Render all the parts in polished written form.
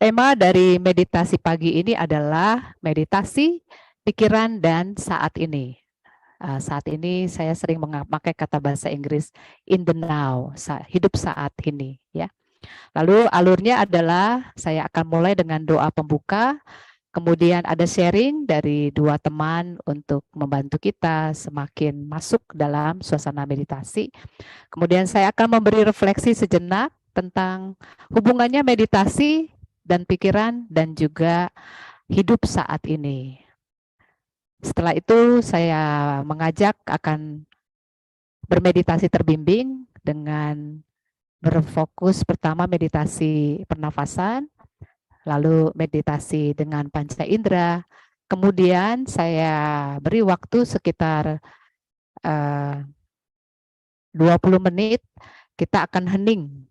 Tema dari meditasi pagi ini adalah meditasi pikiran dan saat ini. Saat ini saya sering memakai kata bahasa Inggris in the now, hidup saat ini, ya. Lalu alurnya adalah saya akan mulai dengan doa pembuka, kemudian ada sharing dari dua teman untuk membantu kita semakin masuk dalam suasana meditasi. Kemudian saya akan memberi refleksi sejenak tentang hubungannya meditasi dan pikiran dan juga hidup saat ini. Setelah itu saya mengajak akan bermeditasi terbimbing dengan berfokus pertama meditasi pernafasan, lalu meditasi dengan panca indera. Kemudian saya beri waktu sekitar 20 menit, kita akan hening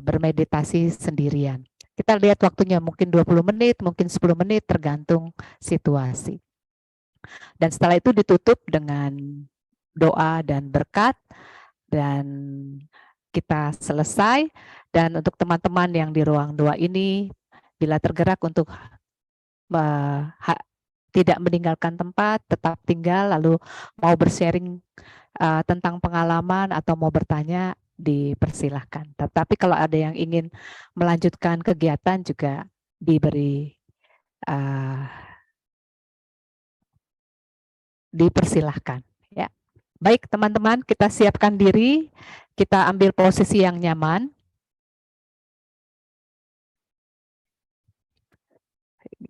bermeditasi sendirian. Kita lihat waktunya mungkin 20 menit, mungkin 10 menit, tergantung situasi. Dan setelah itu ditutup dengan doa dan berkat, dan kita selesai. Dan untuk teman-teman yang di ruang doa ini, bila tergerak untuk tidak meninggalkan tempat, tetap tinggal, lalu mau bersharing tentang pengalaman atau mau bertanya, dipersilahkan. Tetapi kalau ada yang ingin melanjutkan kegiatan juga diberi dipersilahkan. Ya. Baik teman-teman, kita siapkan diri, kita ambil posisi yang nyaman.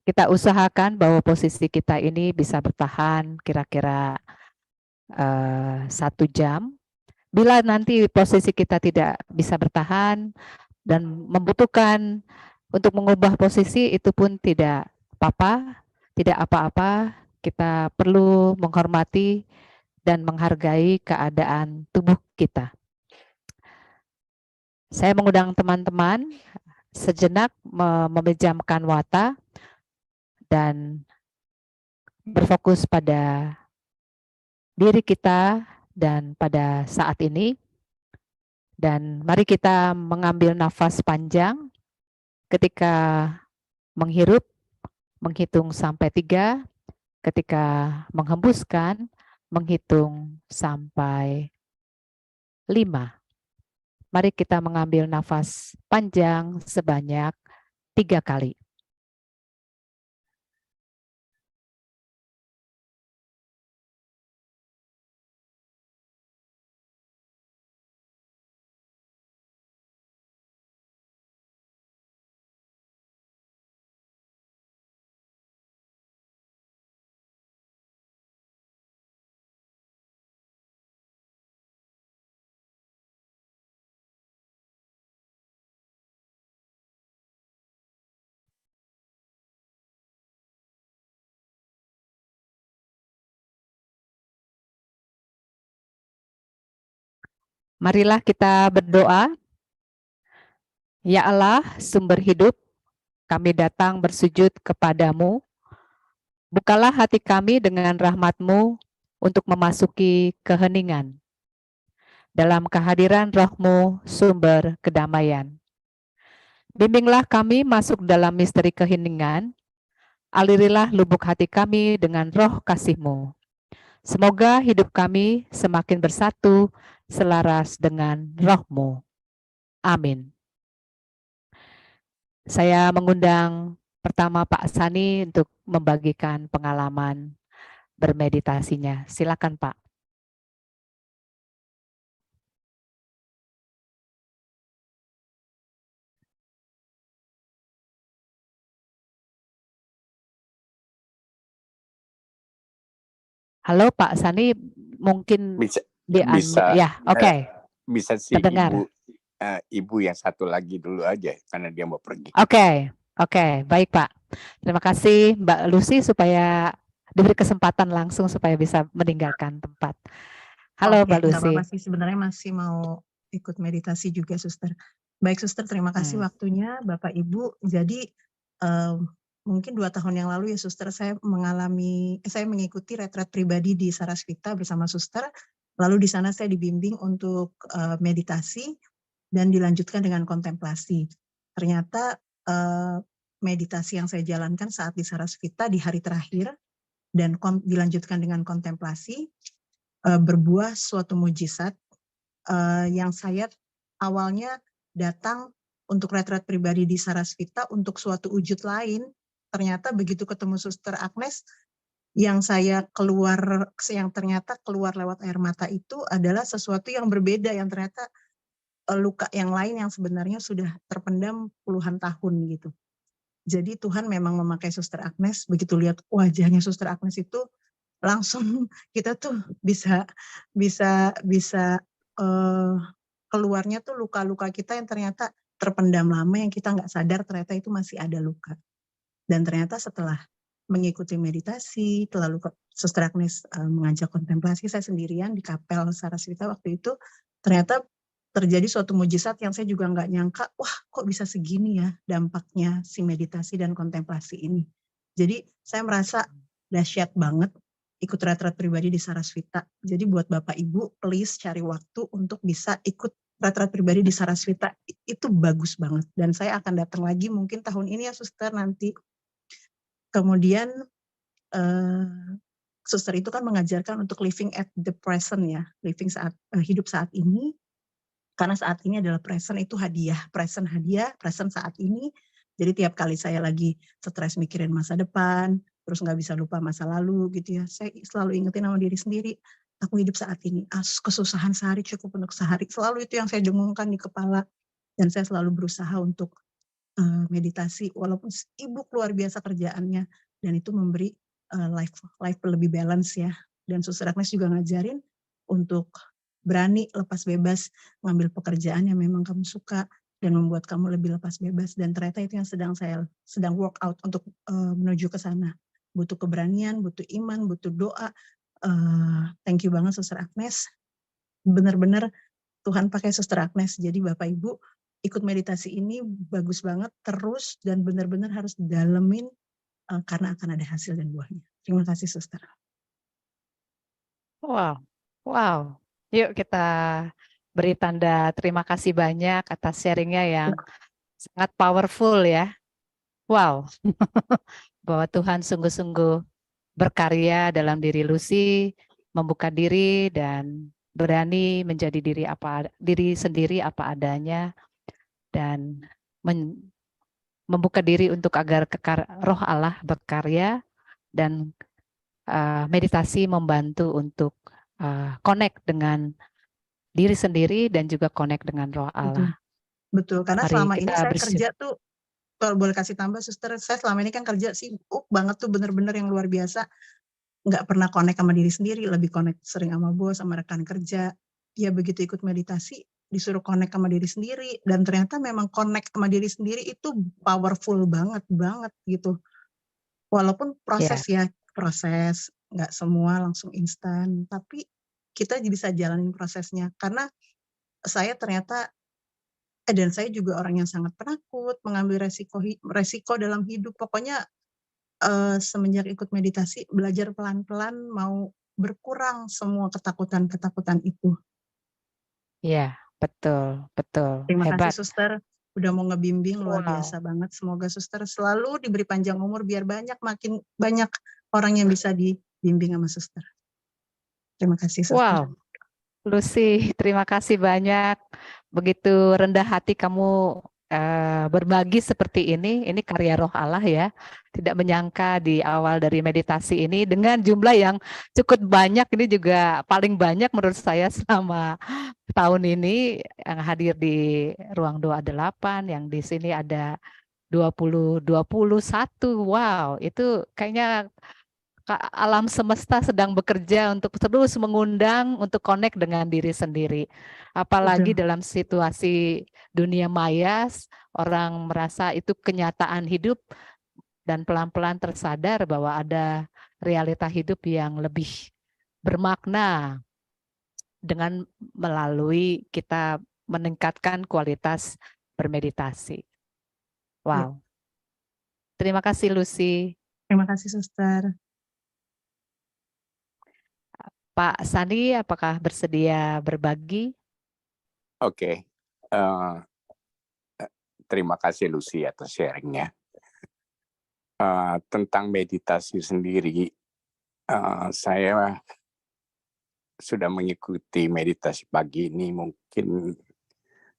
Kita usahakan bahwa posisi kita ini bisa bertahan kira-kira 1 jam. Bila nanti posisi kita tidak bisa bertahan dan membutuhkan untuk mengubah posisi, itu pun tidak apa-apa, tidak apa-apa. Kita perlu menghormati dan menghargai keadaan tubuh kita. Saya mengundang teman-teman sejenak memejamkan mata dan berfokus pada diri kita dan pada saat ini. Dan mari kita mengambil nafas panjang. Ketika menghirup, menghitung sampai 3. Ketika menghembuskan, menghitung sampai 5. Mari kita mengambil nafas panjang sebanyak 3 kali. Marilah kita berdoa. Ya Allah, sumber hidup, kami datang bersujud kepadamu. Bukalah hati kami dengan rahmat-Mu untuk memasuki keheningan. Dalam kehadiran Roh-Mu, sumber kedamaian. Bimbinglah kami masuk dalam misteri keheningan. Alirilah lubuk hati kami dengan roh kasih-Mu. Semoga hidup kami semakin bersatu selaras dengan Roh-Mu. Amin. Saya mengundang pertama Pak Sani untuk membagikan pengalaman bermeditasinya. Silakan Pak. Halo Pak Sani, mungkin bisa ya, oke. Bisa si ibu yang satu lagi dulu aja karena dia mau pergi. Oke, baik Pak. Terima kasih Mbak Lucy supaya diberi kesempatan langsung supaya bisa meninggalkan tempat. Halo Mbak Lucy. Nggak apa-apa sih, sebenarnya masih mau ikut meditasi juga, Suster. Baik, Suster, terima kasih waktunya, Bapak Ibu. Jadi mungkin 2 tahun yang lalu ya, Suster, saya mengikuti retret pribadi di Sarasvita bersama Suster. Lalu di sana saya dibimbing untuk meditasi dan dilanjutkan dengan kontemplasi. Ternyata meditasi yang saya jalankan saat di Sarasvita di hari terakhir dan dilanjutkan dengan kontemplasi berbuah suatu mujizat yang saya awalnya datang untuk retret pribadi di Sarasvita untuk suatu wujud lain. Ternyata begitu ketemu Suster Agnes, yang ternyata keluar lewat air mata itu adalah sesuatu yang berbeda, yang ternyata luka yang lain yang sebenarnya sudah terpendam puluhan tahun gitu. Jadi Tuhan memang memakai Suster Agnes, begitu lihat wajahnya Suster Agnes itu langsung kita tuh bisa keluarnya tuh luka-luka kita yang ternyata terpendam lama, yang kita nggak sadar ternyata itu masih ada luka. Dan ternyata setelah mengikuti meditasi, lalu Suster Agnes mengajak kontemplasi, saya sendirian di kapel Sarasvita waktu itu, ternyata terjadi suatu mujizat yang saya juga nggak nyangka, wah kok bisa segini ya dampaknya si meditasi dan kontemplasi ini. Jadi saya merasa dahsyat banget ikut retret pribadi di Sarasvita. Jadi buat Bapak Ibu, please cari waktu untuk bisa ikut retret pribadi di Sarasvita. Itu bagus banget. Dan saya akan datang lagi mungkin tahun ini ya Suster nanti. Kemudian Suster itu kan mengajarkan untuk living at the present ya, living hidup saat ini. Karena saat ini adalah present itu hadiah, present saat ini. Jadi tiap kali saya lagi stres mikirin masa depan, terus nggak bisa lupa masa lalu gitu ya, saya selalu ingetin sama diri sendiri, aku hidup saat ini, kesusahan sehari cukup untuk sehari, selalu itu yang saya dengungkan di kepala. Dan saya selalu berusaha untuk meditasi, walaupun sibuk luar biasa kerjaannya, dan itu memberi life lebih balance ya. Dan Suster Agnes juga ngajarin untuk berani lepas bebas ngambil pekerjaan yang memang kamu suka dan membuat kamu lebih lepas bebas, dan ternyata itu yang sedang work out untuk menuju ke sana. Butuh keberanian, butuh iman, butuh doa. Thank you banget Suster Agnes. Benar-benar Tuhan pakai Suster Agnes. Jadi Bapak Ibu ikut meditasi ini bagus banget terus, dan benar-benar harus dalemin karena akan ada hasil dan buahnya. Terima kasih Suster. Wow. Yuk kita beri tanda terima kasih banyak atas sharingnya yang sangat powerful ya. Wow. Bahwa Tuhan sungguh-sungguh berkarya dalam diri Lucy, membuka diri dan berani menjadi diri sendiri apa adanya, dan membuka diri untuk agar roh Allah berkarya, dan meditasi membantu untuk connect dengan diri sendiri dan juga connect dengan roh Allah. Betul. Karena Mari selama ini kita saya kerja tuh, kalau boleh kasih tambah Suster, saya selama ini kan kerja sibuk banget tuh, bener-bener yang luar biasa. Nggak pernah connect sama diri sendiri, lebih connect sering sama bos, sama rekan kerja. Ya begitu ikut meditasi, disuruh connect sama diri sendiri, dan ternyata memang connect sama diri sendiri itu powerful banget gitu. Walaupun proses nggak semua langsung instan, tapi kita bisa jalanin prosesnya. Karena saya ternyata dan saya juga orang yang sangat penakut, mengambil resiko dalam hidup. Pokoknya semenjak ikut meditasi, belajar pelan-pelan mau berkurang semua ketakutan itu. Iya, betul. Terima Hebat. kasih Suster, udah mau ngebimbing, luar biasa banget. Semoga Suster selalu diberi panjang umur biar makin banyak orang yang bisa dibimbing sama Suster. Terima kasih Suster. Wow, Lucy, terima kasih banyak. Begitu rendah hati kamu berbagi seperti ini karya roh Allah ya. Tidak menyangka di awal dari meditasi ini dengan jumlah yang cukup banyak, ini juga paling banyak menurut saya selama tahun ini yang hadir di Ruang Doa 8, yang di sini ada 21. Wow, itu kayaknya alam semesta sedang bekerja untuk terus mengundang untuk connect dengan diri sendiri. Apalagi dalam situasi dunia maya, orang merasa itu kenyataan hidup dan pelan-pelan tersadar bahwa ada realita hidup yang lebih bermakna dengan melalui kita meningkatkan kualitas bermeditasi. Wow. Terima kasih Lucy. Terima kasih Suster. Pak Sandi, apakah bersedia berbagi? Oke. terima kasih Lucy atas sharingnya. Tentang meditasi sendiri, saya sudah mengikuti meditasi pagi ini mungkin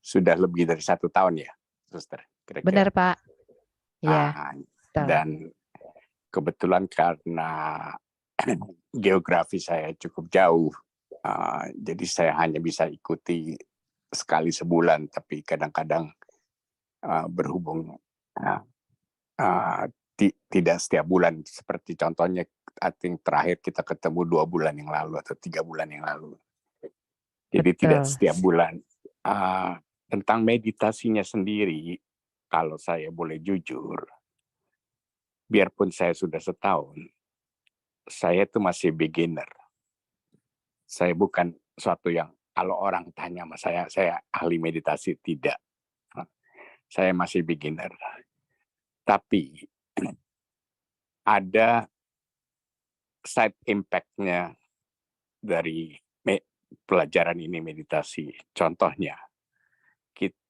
sudah lebih dari 1 tahun ya, Suster, kira-kira. Benar, Pak. Ya, Dan kebetulan karena geografi saya cukup jauh, jadi saya hanya bisa ikuti sekali sebulan, tapi kadang-kadang berhubung tidak setiap bulan, seperti contohnya I think terakhir kita ketemu 2 bulan yang lalu atau 3 bulan yang lalu. Jadi tidak setiap bulan. Tentang meditasinya sendiri, kalau saya boleh jujur, biarpun saya sudah setahun, saya itu masih beginner. Saya bukan suatu yang kalau orang tanya sama saya ahli meditasi, tidak. Saya masih beginner. Tapi ada side impact-nya dari pelajaran ini meditasi. Contohnya,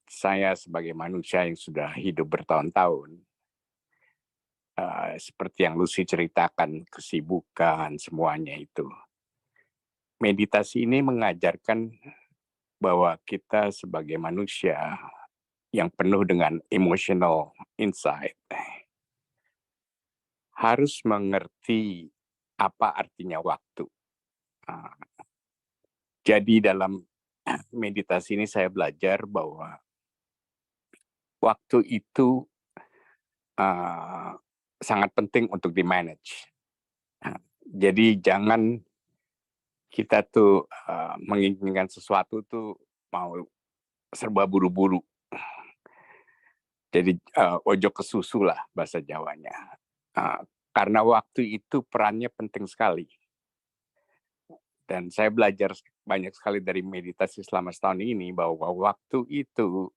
saya sebagai manusia yang sudah hidup bertahun-tahun, seperti yang Lucy ceritakan, kesibukan, semuanya itu. Meditasi ini mengajarkan bahwa kita sebagai manusia yang penuh dengan emotional insight, harus mengerti apa artinya waktu. Jadi dalam meditasi ini saya belajar bahwa waktu itu sangat penting untuk di-manage. Jadi jangan kita tuh menginginkan sesuatu tuh mau serba buru-buru. Jadi ojo ke susu lah bahasa Jawanya. Karena waktu itu perannya penting sekali. Dan saya belajar banyak sekali dari meditasi selama setahun ini bahwa waktu itu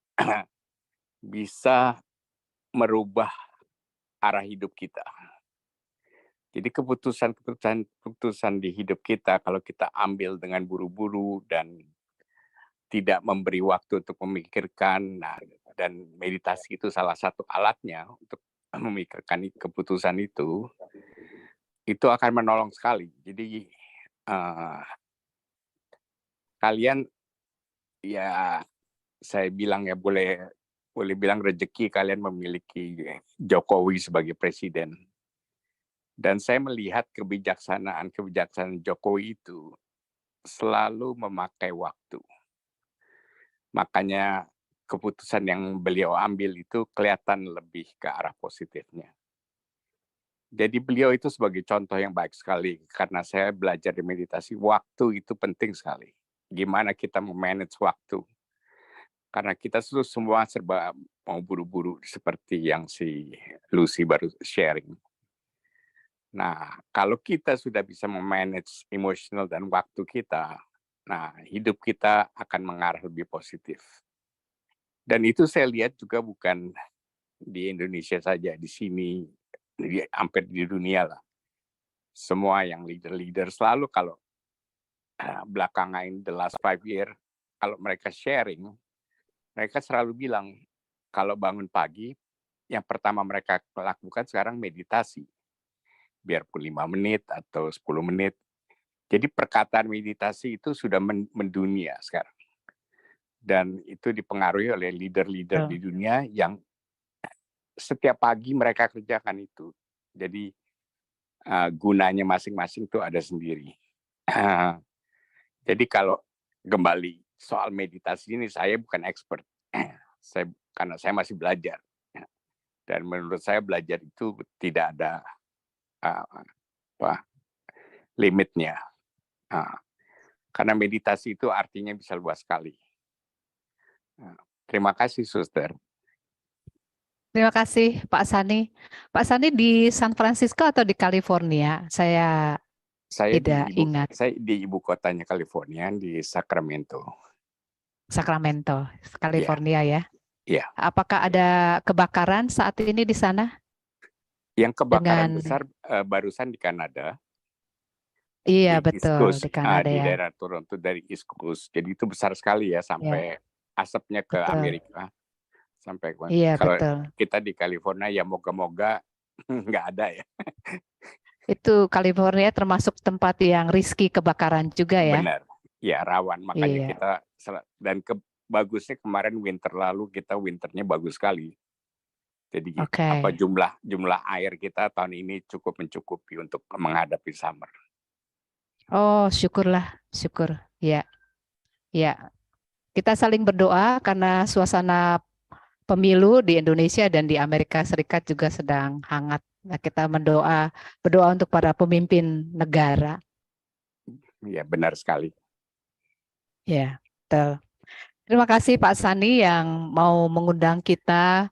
bisa merubah arah hidup kita. Jadi keputusan di hidup kita kalau kita ambil dengan buru-buru dan tidak memberi waktu untuk memikirkan, dan meditasi itu salah satu alatnya untuk memikirkan keputusan itu akan menolong sekali. Jadi kalian ya saya bilang ya boleh bilang rezeki kalian memiliki Jokowi sebagai presiden. Dan saya melihat kebijaksanaan Jokowi itu selalu memakai waktu. Makanya keputusan yang beliau ambil itu kelihatan lebih ke arah positifnya. Jadi beliau itu sebagai contoh yang baik sekali, karena saya belajar di meditasi, waktu itu penting sekali. Gimana kita memanage waktu. Karena kita semua serba mau buru-buru, seperti yang si Lucy baru sharing. Nah, kalau kita sudah bisa memanage emosional dan waktu kita, nah hidup kita akan mengarah lebih positif. Dan itu saya lihat juga bukan di Indonesia saja, di sini, hampir di dunia lah. Semua yang leader-leader selalu kalau belakangan the last 5 years, kalau mereka sharing, mereka selalu bilang, kalau bangun pagi, yang pertama mereka lakukan sekarang meditasi. Biarpun 5 menit atau 10 menit. Jadi perkataan meditasi itu sudah mendunia sekarang. Dan itu dipengaruhi oleh leader-leader di dunia yang setiap pagi mereka kerjakan itu. Jadi gunanya masing-masing itu ada sendiri. Jadi kalau kembali soal meditasi ini, saya bukan expert. Karena saya masih belajar. Dan menurut saya belajar itu tidak ada limitnya. Karena meditasi itu artinya bisa luas sekali. Terima kasih, Suster. Terima kasih, Pak Sani. Pak Sani di San Francisco atau di California? Saya tidak ingat. Saya di ibu kotanya California, di Sacramento. Sacramento, California ya? Iya. Apakah ada kebakaran saat ini di sana? Yang kebakaran besar barusan di Kanada. Iya, di betul, East Coast, di Kanada di ya. daerah Toronto dari East Coast. Jadi itu besar sekali ya, sampai asapnya ke Amerika. sampai Iya, kalau betul. kita di California ya moga-moga nggak ada ya. Itu California termasuk tempat yang risky kebakaran juga ya. Benar, ya rawan. Makanya Iya. kita dan bagusnya kemarin winter lalu kita winternya bagus sekali. Jadi Oke. apa jumlah air kita tahun ini cukup mencukupi untuk menghadapi summer. Oh, syukurlah, syukur. Ya, ya. Kita saling berdoa karena suasana pemilu di Indonesia dan di Amerika Serikat juga sedang hangat. Nah, kita berdoa untuk para pemimpin negara. Ya, benar sekali. Ya, betul. Terima kasih Pak Sani yang mau mengundang kita.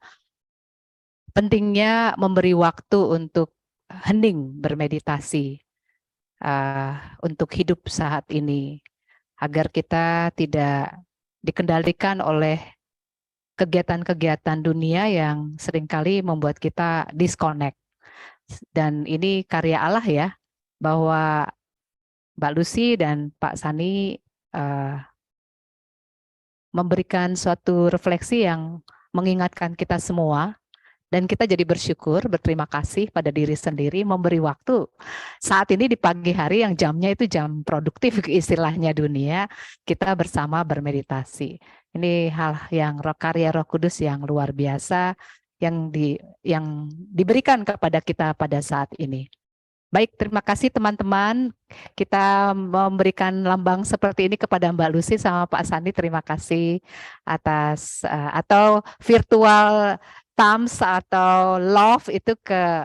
Pentingnya memberi waktu untuk hening bermeditasi untuk hidup saat ini, agar kita tidak dikendalikan oleh kegiatan-kegiatan dunia yang seringkali membuat kita disconnect. Dan ini karya Allah ya, bahwa Mbak Lucy dan Pak Sani memberikan suatu refleksi yang mengingatkan kita semua. Dan kita jadi bersyukur, berterima kasih pada diri sendiri, memberi waktu. Saat ini di pagi hari yang jamnya itu jam produktif istilahnya dunia, kita bersama bermeditasi. Ini hal yang karya Roh Kudus yang luar biasa yang diberikan kepada kita pada saat ini. Baik, terima kasih teman-teman. Kita memberikan lambang seperti ini kepada Mbak Lucy sama Pak Sani. Terima kasih atas atau virtual thumbs atau love itu ke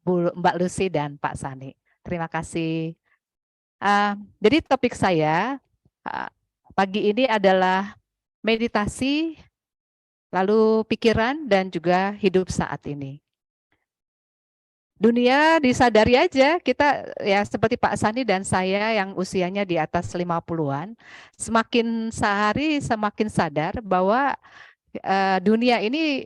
Mbak Lucy dan Pak Sani. Terima kasih. Jadi topik saya pagi ini adalah meditasi, lalu pikiran dan juga hidup saat ini. Dunia disadari aja, kita ya seperti Pak Sani dan saya yang usianya di atas 50-an, semakin sehari semakin sadar bahwa dunia ini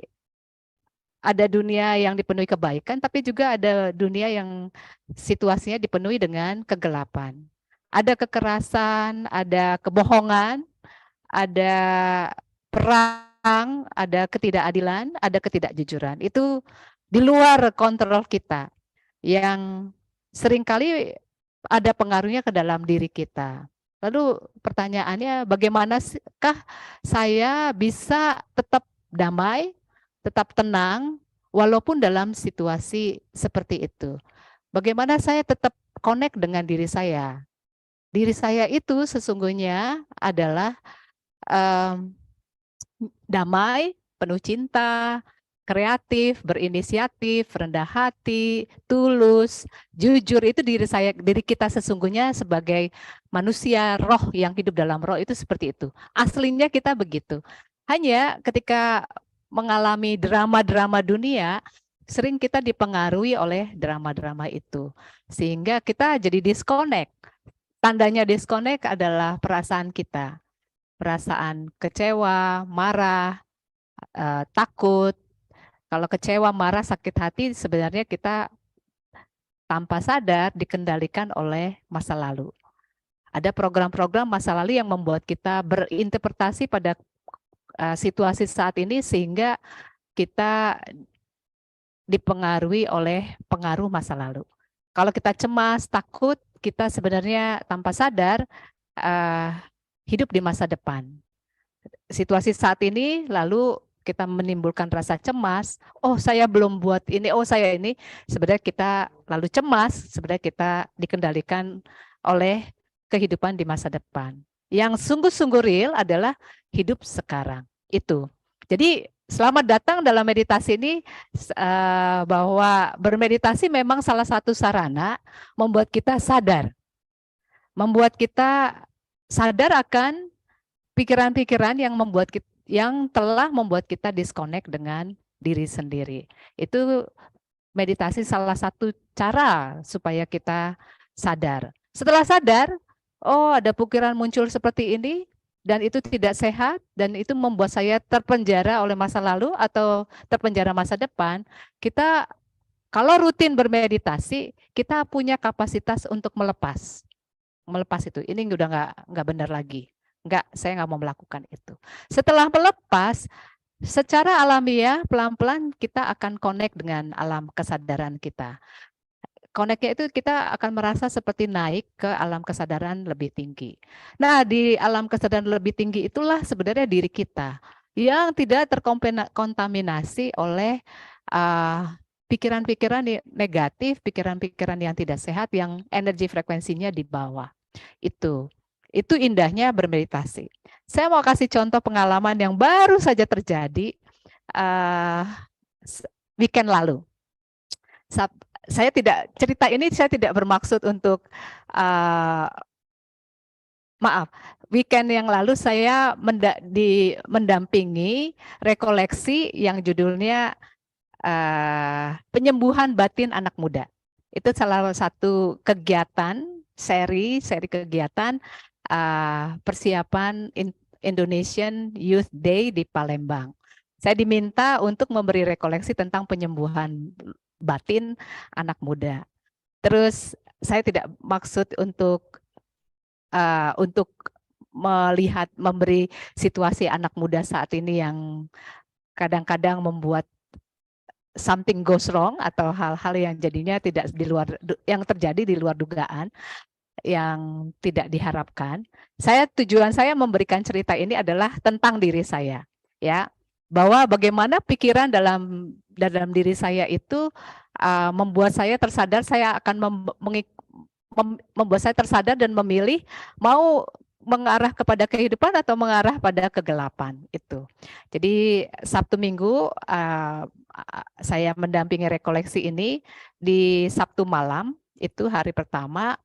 ada dunia yang dipenuhi kebaikan, tapi juga ada dunia yang situasinya dipenuhi dengan kegelapan. Ada kekerasan, ada kebohongan, ada perang, ada ketidakadilan, ada ketidakjujuran. Itu di luar kontrol kita, yang seringkali ada pengaruhnya ke dalam diri kita. Lalu pertanyaannya, bagaimanakah saya bisa tetap damai, tetap tenang, walaupun dalam situasi seperti itu? Bagaimana saya tetap connect dengan diri saya? Diri saya itu sesungguhnya adalah damai, penuh cinta, kreatif, berinisiatif, rendah hati, tulus, jujur. Itu diri kita sesungguhnya sebagai manusia roh yang hidup dalam roh itu seperti itu. Aslinya kita begitu. Hanya ketika mengalami drama-drama dunia, sering kita dipengaruhi oleh drama-drama itu. Sehingga kita jadi disconnect. Tandanya disconnect adalah perasaan kita. Perasaan kecewa, marah, takut. Kalau kecewa, marah, sakit hati, sebenarnya kita tanpa sadar dikendalikan oleh masa lalu. Ada program-program masa lalu yang membuat kita berinterpretasi pada situasi saat ini sehingga kita dipengaruhi oleh pengaruh masa lalu. Kalau kita cemas, takut, kita sebenarnya tanpa sadar hidup di masa depan. Situasi saat ini lalu kita menimbulkan rasa cemas, oh saya belum buat ini, oh saya ini, sebenarnya kita lalu cemas, sebenarnya kita dikendalikan oleh kehidupan di masa depan. Yang sungguh-sungguh real adalah hidup sekarang, itu. Jadi selamat datang dalam meditasi ini, bahwa bermeditasi memang salah satu sarana membuat kita sadar. Membuat kita sadar akan pikiran-pikiran yang telah membuat kita disconnect dengan diri sendiri. Itu meditasi salah satu cara supaya kita sadar. Setelah sadar, oh ada pikiran muncul seperti ini, dan itu tidak sehat, dan itu membuat saya terpenjara oleh masa lalu atau terpenjara masa depan. Kita kalau rutin bermeditasi, kita punya kapasitas untuk melepas itu. Ini udah nggak benar lagi. Enggak, saya nggak mau melakukan itu. Setelah melepas, secara alamiah pelan-pelan kita akan connect dengan alam kesadaran kita. Connect-nya itu kita akan merasa seperti naik ke alam kesadaran lebih tinggi. Nah, di alam kesadaran lebih tinggi itulah sebenarnya diri kita yang tidak terkontaminasi oleh pikiran-pikiran negatif, pikiran-pikiran yang tidak sehat, yang energi frekuensinya di bawah. Itu indahnya bermeditasi. Saya mau kasih contoh pengalaman yang baru saja terjadi weekend lalu. Saya tidak bermaksud untuk maaf. Weekend yang lalu saya mendampingi rekoleksi yang judulnya penyembuhan batin anak muda. Itu salah satu kegiatan seri kegiatan persiapan Indonesian Youth Day di Palembang. Saya diminta untuk memberi rekoleksi tentang penyembuhan batin anak muda. Terus saya tidak maksud untuk memberi situasi anak muda saat ini yang kadang-kadang membuat something goes wrong atau hal-hal yang jadinya yang terjadi di luar dugaan, yang tidak diharapkan. Tujuan saya memberikan cerita ini adalah tentang diri saya, ya, bahwa bagaimana pikiran dalam diri saya itu membuat saya tersadar. Saya akan membuat saya tersadar dan memilih mau mengarah kepada kehidupan atau mengarah pada kegelapan itu. Jadi Sabtu Minggu saya mendampingi rekoleksi ini. Di Sabtu malam itu hari pertama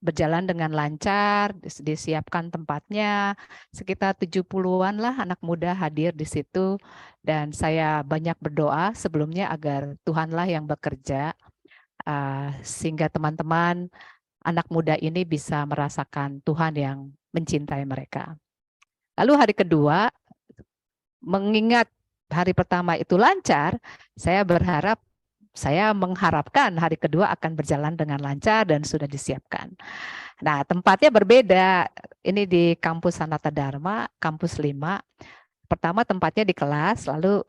berjalan dengan lancar, disiapkan tempatnya, sekitar 70-an lah anak muda hadir di situ, dan saya banyak berdoa sebelumnya agar Tuhanlah yang bekerja sehingga teman-teman anak muda ini bisa merasakan Tuhan yang mencintai mereka. Lalu hari kedua, mengingat hari pertama itu lancar, saya mengharapkan hari kedua akan berjalan dengan lancar dan sudah disiapkan. Nah, tempatnya berbeda. Ini di kampus Sanata Dharma, kampus 5. Pertama tempatnya di kelas, lalu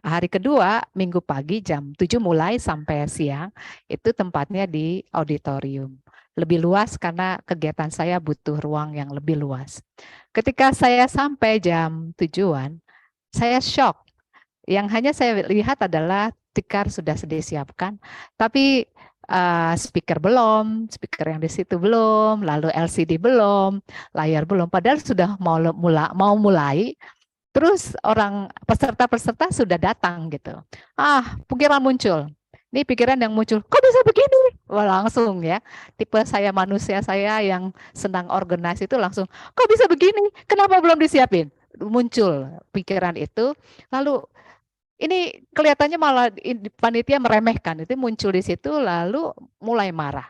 hari kedua, Minggu pagi jam 7 mulai sampai siang, itu tempatnya di auditorium. Lebih luas karena kegiatan saya butuh ruang yang lebih luas. Ketika saya sampai jam 7-an, saya shock. Yang hanya saya lihat adalah tikar sudah disiapkan, tapi speaker yang di situ belum, lalu LCD belum, layar belum, padahal sudah mau mulai. Terus orang peserta sudah datang gitu. Pikiran muncul. Ini pikiran yang muncul, kok bisa begini? Wah, langsung ya. Tipe saya, manusia saya yang senang organize itu langsung, kok bisa begini? Kenapa belum disiapin? Muncul pikiran itu. Lalu ini kelihatannya malah panitia meremehkan. Itu muncul di situ lalu mulai marah.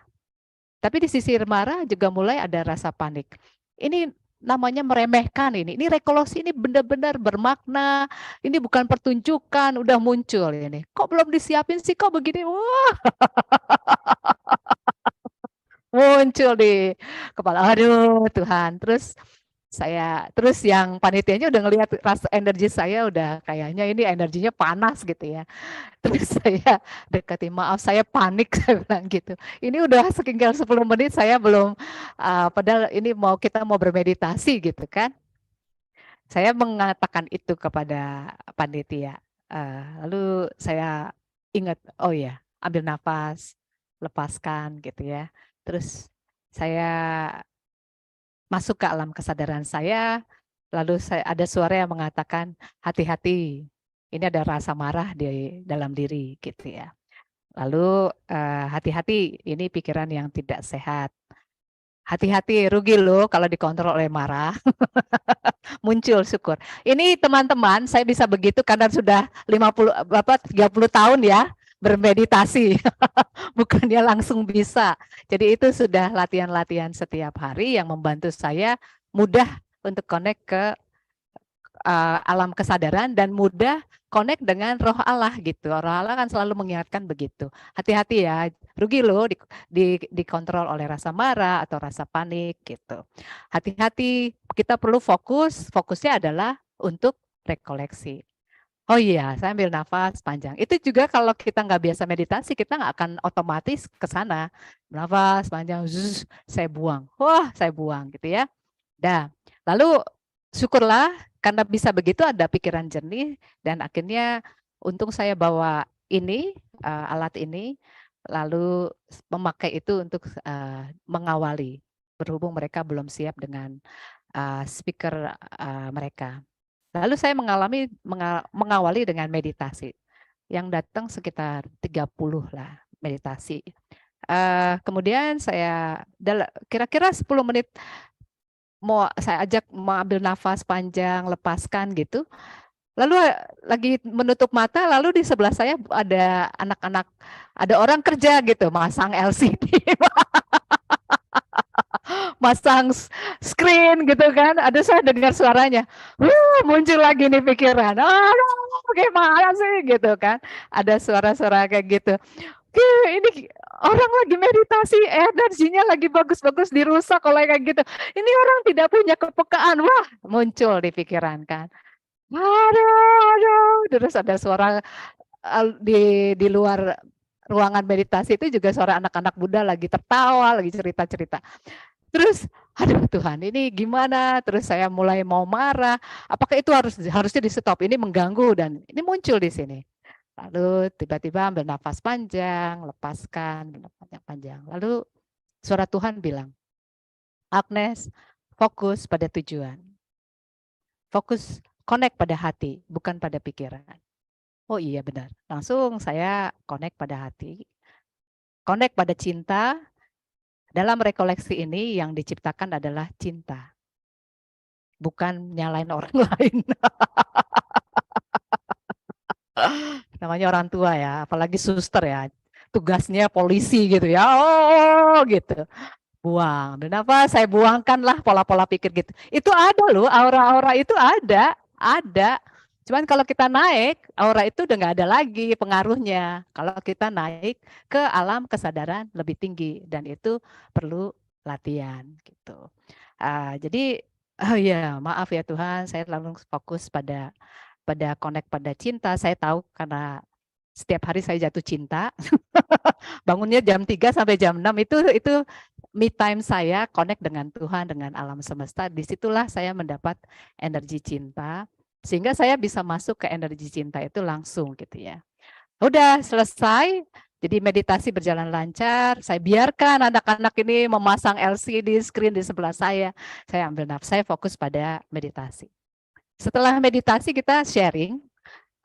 Tapi di sisi marah juga mulai ada rasa panik. Ini namanya meremehkan ini. Ini rekoleksi ini benar-benar bermakna. Ini bukan pertunjukan, udah muncul ini. Kok belum disiapin sih, kok begini? Wah. Muncul di kepala. Aduh, Tuhan. Terus yang panitianya udah ngelihat rasa energi saya udah kayaknya ini energinya panas gitu ya. Terus saya dekati, maaf saya panik, saya bilang gitu. Ini udah sekitar 10 menit saya belum, padahal ini kita mau bermeditasi gitu kan. Saya mengatakan itu kepada panitia. Lalu saya ingat, oh ya, ambil nafas, lepaskan gitu ya. Terus saya masuk ke alam kesadaran saya, lalu ada suara yang mengatakan, hati-hati, ini ada rasa marah di dalam diri gitu ya. Lalu hati-hati, ini pikiran yang tidak sehat. Hati-hati, rugi loh kalau dikontrol oleh marah. Muncul syukur. Ini teman-teman, saya bisa begitu karena sudah 30 tahun ya bermeditasi. Bukannya langsung bisa. Jadi itu sudah latihan-latihan setiap hari yang membantu saya mudah untuk connect ke alam kesadaran dan mudah connect dengan roh Allah gitu. Roh Allah kan selalu mengingatkan begitu. Hati-hati ya, rugi loh dikontrol oleh rasa marah atau rasa panik gitu. Hati-hati, kita perlu fokusnya adalah untuk rekoleksi. Oh iya, saya ambil nafas panjang. Itu juga kalau kita nggak biasa meditasi, kita nggak akan otomatis ke sana. Nafas panjang, zzz, saya buang. Wah, saya buang gitu ya. Dah. Lalu syukurlah karena bisa begitu ada pikiran jernih dan akhirnya untung saya bawa ini alat ini lalu memakai itu untuk mengawali. Berhubung mereka belum siap dengan speaker mereka. Lalu saya mengawali dengan meditasi. Yang datang sekitar 30 lah meditasi. Kemudian saya kira-kira 10 menit mau saya ajak mengambil nafas panjang, lepaskan gitu. Lalu lagi menutup mata, lalu di sebelah saya ada anak-anak, ada orang kerja gitu, masang LCD. Masang screen gitu kan, ada saya dengar suaranya, muncul lagi nih pikiran, bagaimana sih gitu kan, ada suara-suara kayak gitu. Ini orang lagi meditasi, energinya lagi bagus-bagus dirusak oleh kayak gitu. Ini orang tidak punya kepekaan, wah muncul di pikiran kan. Aduh, terus ada suara di luar ruangan meditasi itu juga suara anak-anak Buddha lagi tertawa, lagi cerita-cerita. Terus, aduh Tuhan, ini gimana? Terus saya mulai mau marah. Apakah itu harusnya di stop? Ini mengganggu dan ini muncul di sini. Lalu tiba-tiba ambil nafas panjang, lepaskan, panjang-panjang. Lalu suara Tuhan bilang, Agnes, fokus pada tujuan. Fokus, connect pada hati, bukan pada pikiran. Oh iya benar. Langsung saya connect pada hati. Connect pada cinta. Dalam rekoleksi ini yang diciptakan adalah cinta. Bukan nyalain orang lain. Namanya orang tua ya, apalagi suster ya. Tugasnya polisi gitu ya. Oh gitu. Buang. Dan apa? Saya buangkanlah pola-pola pikir gitu. Itu ada loh, aura-aura itu ada. Cuman kalau kita naik, aura itu udah nggak ada lagi pengaruhnya. Kalau kita naik ke alam kesadaran lebih tinggi dan itu perlu latihan gitu. Jadi, oh ya maaf ya Tuhan, saya langsung fokus pada connect pada cinta. Saya tahu karena setiap hari saya jatuh cinta. Bangunnya jam 3 sampai jam 6 itu me time saya connect dengan Tuhan, dengan alam semesta. Disitulah saya mendapat energi cinta. Sehingga saya bisa masuk ke energi cinta itu langsung gitu ya. Udah selesai, jadi meditasi berjalan lancar. Saya biarkan anak-anak ini memasang LCD screen di sebelah saya. Saya ambil nafas, saya fokus pada meditasi. Setelah meditasi kita sharing.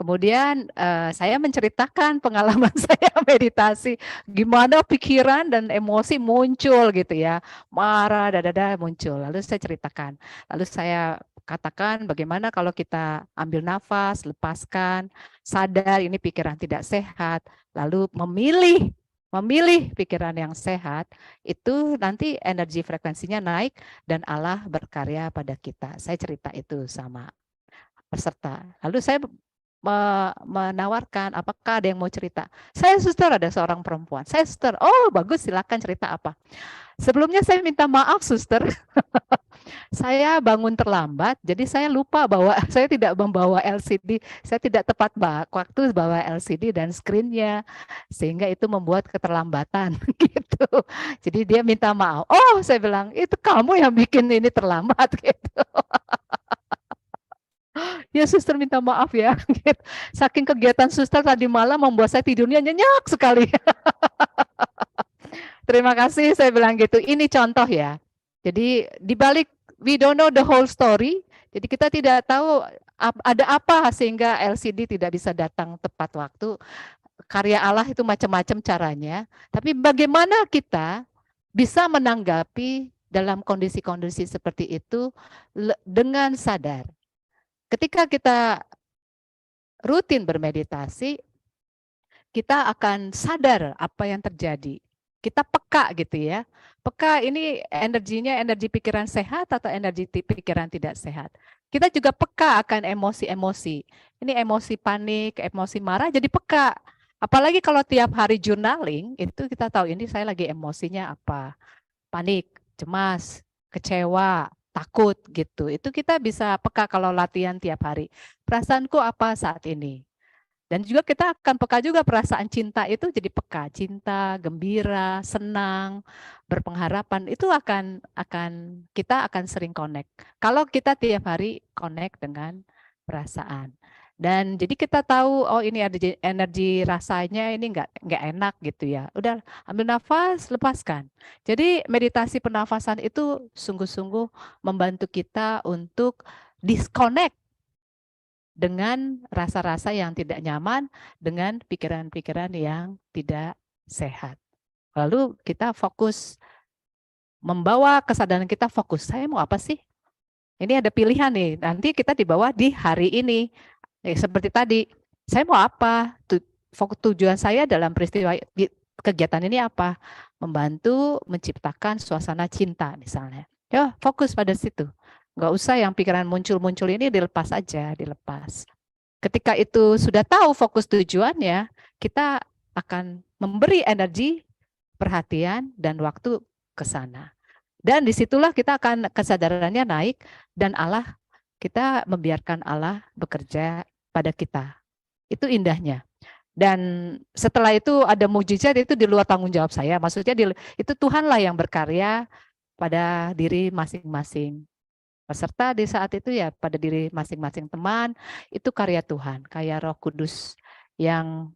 Kemudian saya menceritakan pengalaman saya meditasi, gimana pikiran dan emosi muncul gitu ya, marah, muncul. Lalu saya ceritakan, lalu saya katakan bagaimana kalau kita ambil nafas, lepaskan, sadar ini pikiran tidak sehat, lalu memilih pikiran yang sehat, itu nanti energi frekuensinya naik dan Allah berkarya pada kita. Saya cerita itu sama peserta. Lalu saya menawarkan, apakah ada yang mau cerita? Saya suster, ada seorang perempuan. Saya suster, oh bagus silakan cerita apa. Sebelumnya saya minta maaf suster, saya bangun terlambat, jadi saya lupa bawa, saya tidak membawa LCD, saya tidak tepat waktu bawa LCD dan screen-nya, sehingga itu membuat keterlambatan gitu. Jadi dia minta maaf. Oh saya bilang, itu kamu yang bikin ini terlambat gitu. Ya suster minta maaf ya. Saking kegiatan suster tadi malam membuat saya tidurnya nyenyak sekali. Terima kasih saya bilang gitu. Ini contoh ya. Jadi dibalik we don't know the whole story. Jadi kita tidak tahu ada apa sehingga LCD tidak bisa datang tepat waktu. Karya Allah itu macam-macam caranya. Tapi bagaimana kita bisa menanggapi dalam kondisi-kondisi seperti itu dengan sadar. Ketika kita rutin bermeditasi, kita akan sadar apa yang terjadi. Kita peka gitu ya. Peka ini energinya energi pikiran sehat atau energi pikiran tidak sehat. Kita juga peka akan emosi-emosi. Ini emosi panik, emosi marah jadi peka. Apalagi kalau tiap hari journaling, itu kita tahu ini saya lagi emosinya apa. Panik, cemas, kecewa, takut gitu. Itu kita bisa peka kalau latihan tiap hari. Perasaanku apa saat ini? Dan juga kita akan peka juga perasaan cinta itu jadi peka. Cinta, gembira, senang, berpengharapan itu kita akan sering connect. Kalau kita tiap hari connect dengan perasaan. Dan jadi kita tahu oh ini ada energi rasanya ini nggak enak gitu ya. Udah ambil nafas, lepaskan. Jadi meditasi pernafasan itu sungguh-sungguh membantu kita untuk disconnect dengan rasa-rasa yang tidak nyaman, dengan pikiran-pikiran yang tidak sehat. Lalu kita fokus, membawa kesadaran kita fokus, saya mau apa sih? Ini ada pilihan nih, nanti kita dibawa di hari ini. Seperti tadi, saya mau apa? Tujuan saya dalam peristiwa kegiatan ini apa? Membantu menciptakan suasana cinta misalnya. Ya, fokus pada situ. Nggak usah yang pikiran muncul-muncul ini dilepas aja, dilepas. Ketika itu sudah tahu fokus tujuannya, kita akan memberi energi, perhatian, dan waktu ke sana. Dan disitulah kita akan kesadarannya naik dan kita membiarkan Allah bekerja pada kita. Itu indahnya. Dan setelah itu ada mujizat itu di luar tanggung jawab saya. Maksudnya itu Tuhanlah yang berkarya pada diri masing-masing peserta di saat itu ya pada diri masing-masing teman. Itu karya Tuhan, karya Roh Kudus yang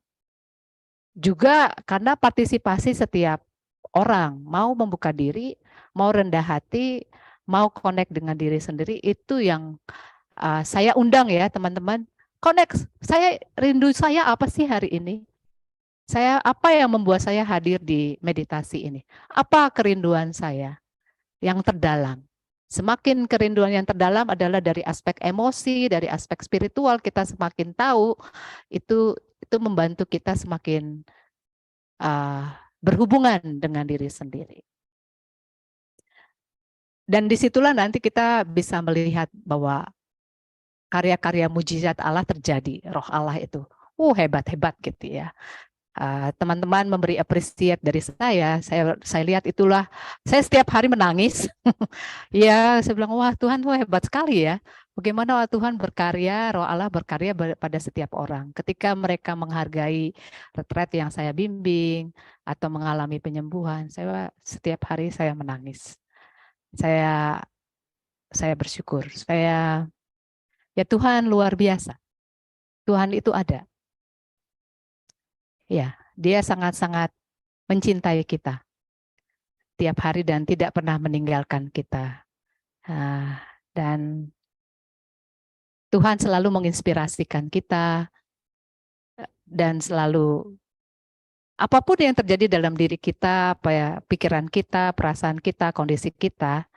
juga karena partisipasi setiap orang mau membuka diri, mau rendah hati, mau connect dengan diri sendiri, itu yang saya undang ya teman-teman. Connect, rindu saya apa sih hari ini? Apa yang membuat saya hadir di meditasi ini? Apa kerinduan saya yang terdalam? Semakin kerinduan yang terdalam adalah dari aspek emosi, dari aspek spiritual, kita semakin tahu, itu membantu kita semakin berhubungan dengan diri sendiri. Dan disitulah nanti kita bisa melihat bahwa karya-karya mujizat Allah terjadi, roh Allah itu. Hebat-hebat gitu ya. Teman-teman memberi appreciate dari saya lihat itulah, saya setiap hari menangis. Ya, saya bilang, wah Tuhan hebat sekali ya. Bagaimana Tuhan berkarya, roh Allah berkarya pada setiap orang. Ketika mereka menghargai retret yang saya bimbing, atau mengalami penyembuhan, setiap hari saya menangis. Saya bersyukur, ya Tuhan luar biasa. Tuhan itu ada. Ya, Dia sangat-sangat mencintai kita tiap hari dan tidak pernah meninggalkan kita. Dan Tuhan selalu menginspirasikan kita dan selalu apapun yang terjadi dalam diri kita, pikiran kita, perasaan kita, kondisi kita,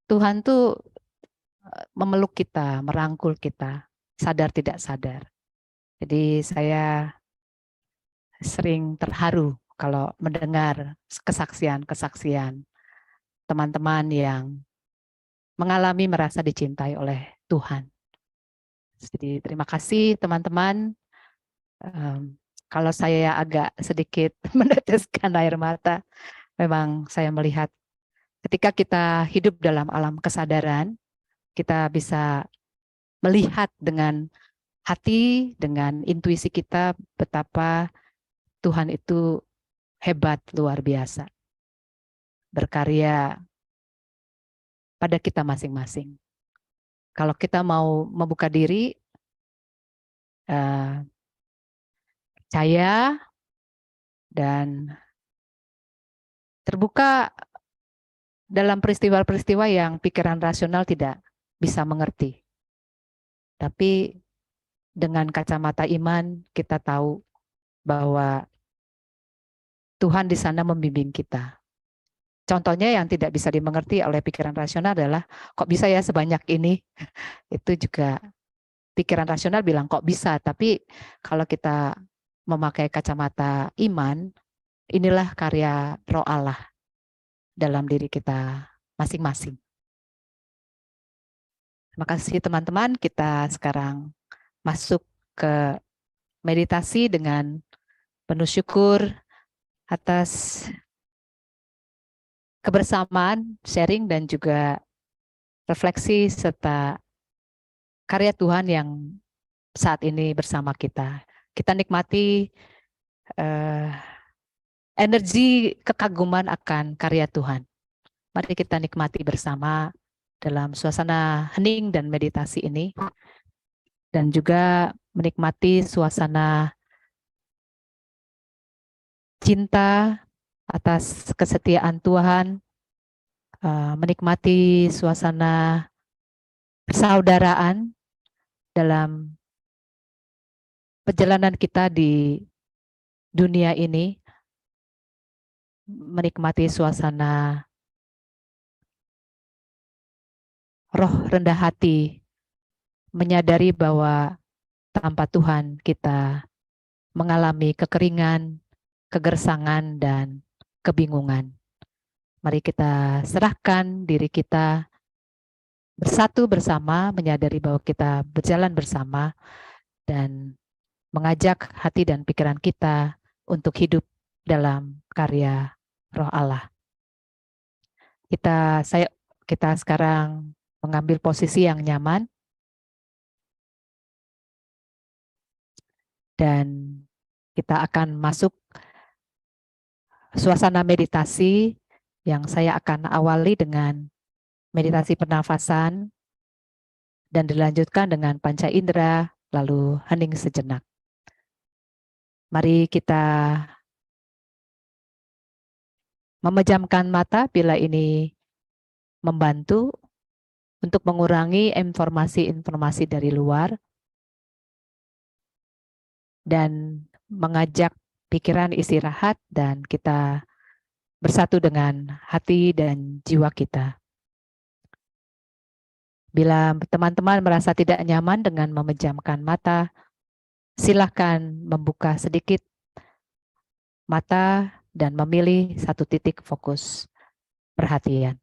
Tuhan tuh memeluk kita, merangkul kita, sadar tidak sadar. Jadi saya sering terharu kalau mendengar kesaksian-kesaksian teman-teman yang mengalami merasa dicintai oleh Tuhan. Jadi terima kasih teman-teman. Kalau saya agak sedikit meneteskan air mata, memang saya melihat ketika kita hidup dalam alam kesadaran, kita bisa melihat dengan hati, dengan intuisi kita betapa Tuhan itu hebat, luar biasa. Berkarya pada kita masing-masing. Kalau kita mau membuka diri, percaya, dan terbuka dalam peristiwa-peristiwa yang pikiran rasional tidak bisa mengerti. Tapi dengan kacamata iman kita tahu bahwa Tuhan di sana membimbing kita. Contohnya yang tidak bisa dimengerti oleh pikiran rasional adalah kok bisa ya sebanyak ini? Itu juga pikiran rasional bilang kok bisa, tapi kalau kita memakai kacamata iman, inilah karya roh Allah dalam diri kita masing-masing. Terima kasih teman-teman, kita sekarang masuk ke meditasi dengan penuh syukur atas kebersamaan, sharing, dan juga refleksi serta karya Tuhan yang saat ini bersama kita. Kita nikmati energi kekaguman akan karya Tuhan. Mari kita nikmati bersama dalam suasana hening dan meditasi ini, dan juga menikmati suasana cinta atas kesetiaan Tuhan, menikmati suasana persaudaraan dalam perjalanan kita di dunia ini, menikmati suasana roh rendah hati, menyadari bahwa tanpa Tuhan kita mengalami kekeringan, kegersangan, dan kebingungan. Mari kita serahkan diri kita bersatu bersama, menyadari bahwa kita berjalan bersama, dan mengajak hati dan pikiran kita untuk hidup dalam karya Roh Allah. Kita sekarang mengambil posisi yang nyaman, dan kita akan masuk suasana meditasi yang saya akan awali dengan meditasi pernafasan dan dilanjutkan dengan panca indera, lalu hening sejenak. Mari kita memejamkan mata bila ini membantu untuk mengurangi informasi-informasi dari luar dan mengajak pikiran istirahat, dan kita bersatu dengan hati dan jiwa kita. Bila teman-teman merasa tidak nyaman dengan memejamkan mata, silakan membuka sedikit mata dan memilih satu titik fokus perhatian.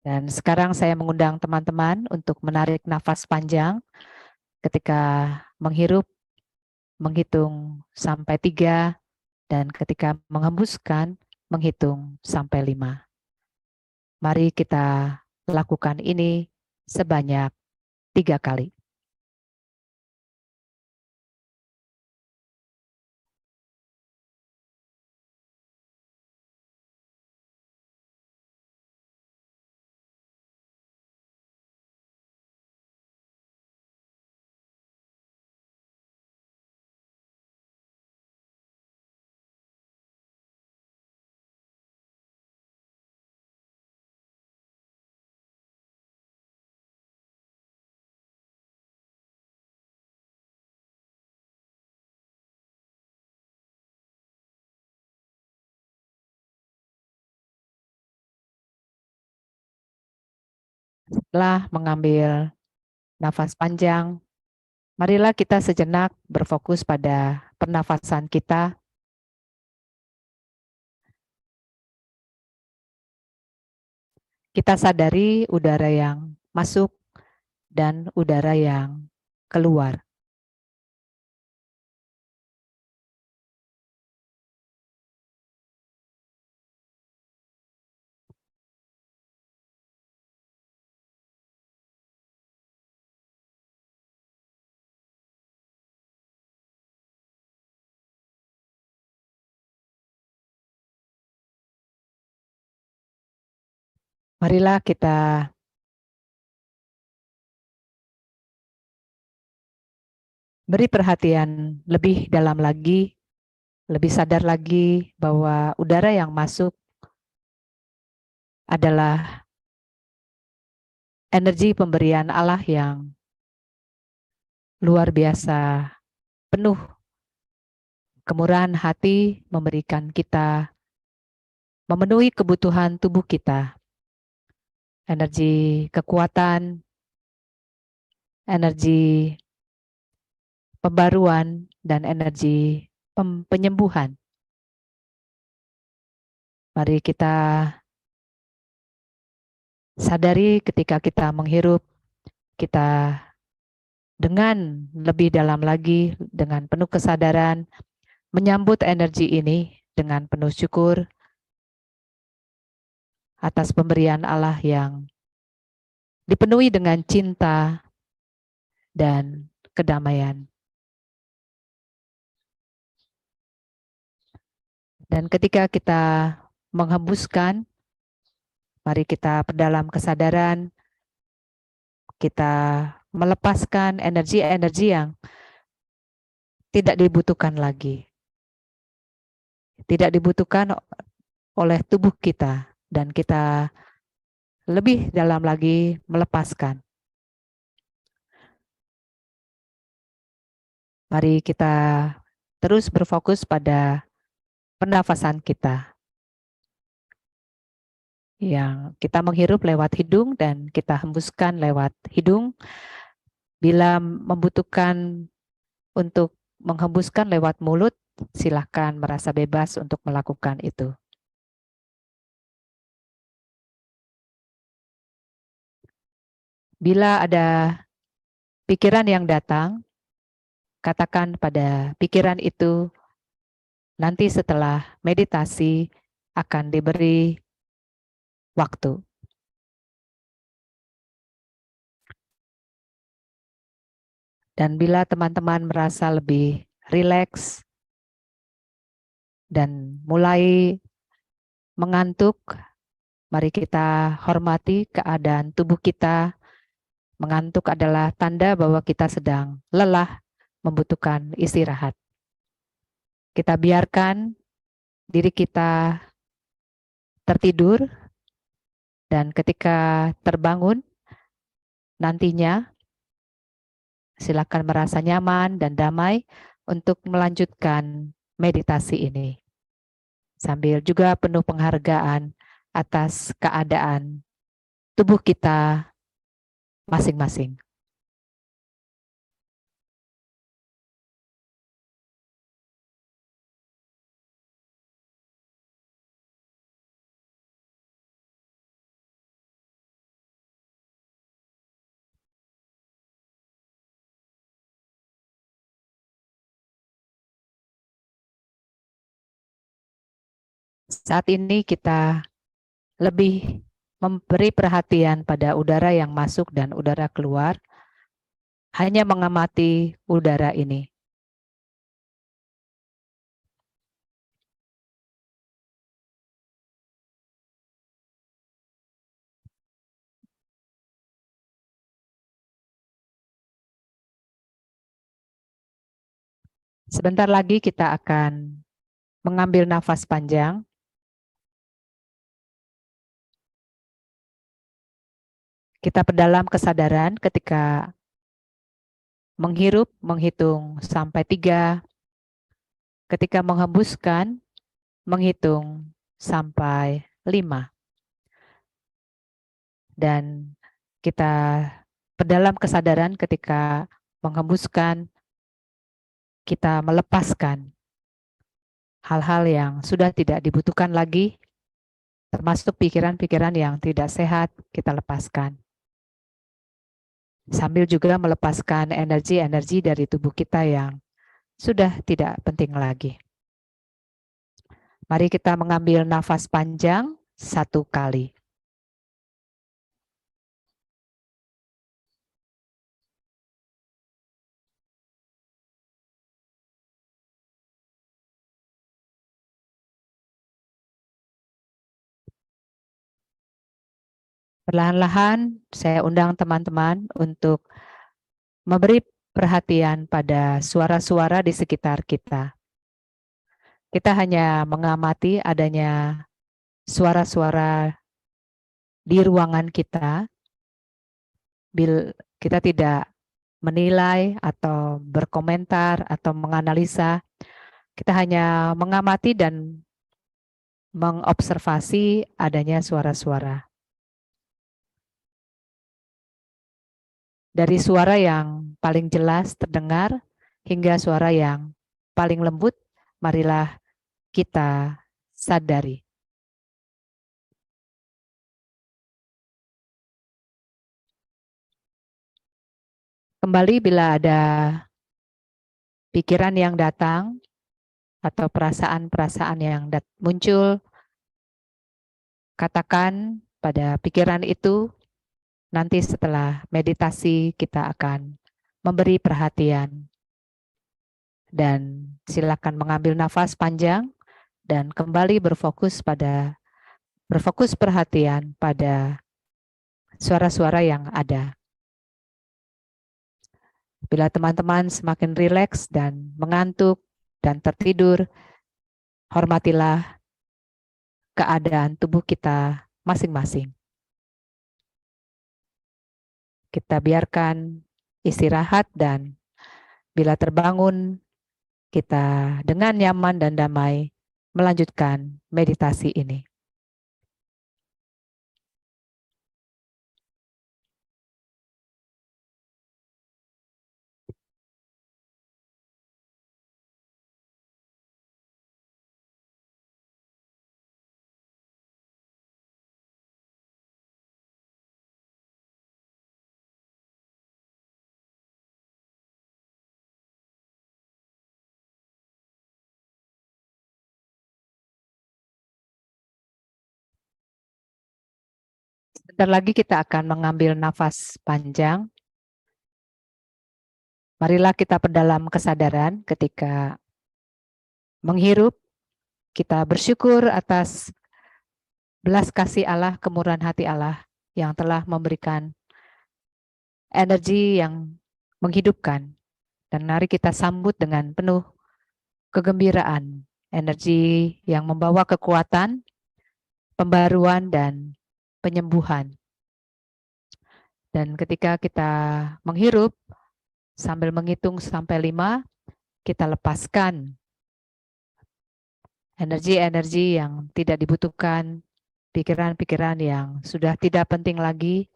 Dan sekarang saya mengundang teman-teman untuk menarik nafas panjang. Ketika menghirup, menghitung sampai 3, dan ketika menghembuskan, menghitung sampai 5. Mari kita lakukan ini sebanyak 3 kali. Setelah mengambil nafas panjang, marilah kita sejenak berfokus pada pernafasan kita. Kita sadari udara yang masuk dan udara yang keluar. Marilah kita beri perhatian lebih dalam lagi, lebih sadar lagi bahwa udara yang masuk adalah energi pemberian Allah yang luar biasa, penuh kemurahan hati, memberikan kita, memenuhi kebutuhan tubuh kita. Energi kekuatan, energi pembaruan, dan energi penyembuhan. Mari kita sadari ketika kita menghirup, kita dengan lebih dalam lagi, dengan penuh kesadaran, menyambut energi ini dengan penuh syukur, atas pemberian Allah yang dipenuhi dengan cinta dan kedamaian. Dan ketika kita menghembuskan, mari kita perdalam kesadaran, kita melepaskan energi-energi yang tidak dibutuhkan lagi. Tidak dibutuhkan oleh tubuh kita, dan kita lebih dalam lagi melepaskan. Mari kita terus berfokus pada pernafasan kita, yang kita menghirup lewat hidung dan kita hembuskan lewat hidung. Bila membutuhkan untuk menghembuskan lewat mulut, silahkan merasa bebas untuk melakukan itu. Bila ada pikiran yang datang, katakan pada pikiran itu, nanti setelah meditasi akan diberi waktu. Dan bila teman-teman merasa lebih rileks dan mulai mengantuk, mari kita hormati keadaan tubuh kita. Mengantuk adalah tanda bahwa kita sedang lelah, membutuhkan istirahat. Kita biarkan diri kita tertidur, dan ketika terbangun nantinya, silakan merasa nyaman dan damai untuk melanjutkan meditasi ini. Sambil juga penuh penghargaan atas keadaan tubuh kita masing-masing. Saat ini kita lebih memberi perhatian pada udara yang masuk dan udara keluar, hanya mengamati udara ini. Sebentar lagi kita akan mengambil nafas panjang. Kita perdalam kesadaran ketika menghirup, menghitung sampai 3. Ketika menghembuskan, menghitung sampai 5. Dan kita perdalam kesadaran ketika menghembuskan, kita melepaskan hal-hal yang sudah tidak dibutuhkan lagi, termasuk pikiran-pikiran yang tidak sehat, kita lepaskan. Sambil juga melepaskan energi-energi dari tubuh kita yang sudah tidak penting lagi. Mari kita mengambil nafas panjang 1 kali. Perlahan-lahan saya undang teman-teman untuk memberi perhatian pada suara-suara di sekitar kita. Kita hanya mengamati adanya suara-suara di ruangan kita. Bila kita tidak menilai atau berkomentar atau menganalisa, kita hanya mengamati dan mengobservasi adanya suara-suara. Dari suara yang paling jelas terdengar hingga suara yang paling lembut, marilah kita sadari. Kembali bila ada pikiran yang datang atau perasaan-perasaan yang muncul, katakan pada pikiran itu, nanti setelah meditasi kita akan memberi perhatian. Dan silakan mengambil nafas panjang dan kembali berfokus perhatian pada suara-suara yang ada. Bila teman-teman semakin rileks dan mengantuk dan tertidur, hormatilah keadaan tubuh kita masing-masing. Kita biarkan istirahat dan bila terbangun, kita dengan nyaman dan damai melanjutkan meditasi ini. Sebentar lagi kita akan mengambil nafas panjang. Marilah kita perdalam kesadaran ketika menghirup. Kita bersyukur atas belas kasih Allah, kemurahan hati Allah yang telah memberikan energi yang menghidupkan. Dan mari kita sambut dengan penuh kegembiraan, energi yang membawa kekuatan, pembaruan, dan penyembuhan. Dan ketika kita menghirup, sambil menghitung sampai 5, kita lepaskan energi-energi yang tidak dibutuhkan, pikiran-pikiran yang sudah tidak penting lagi,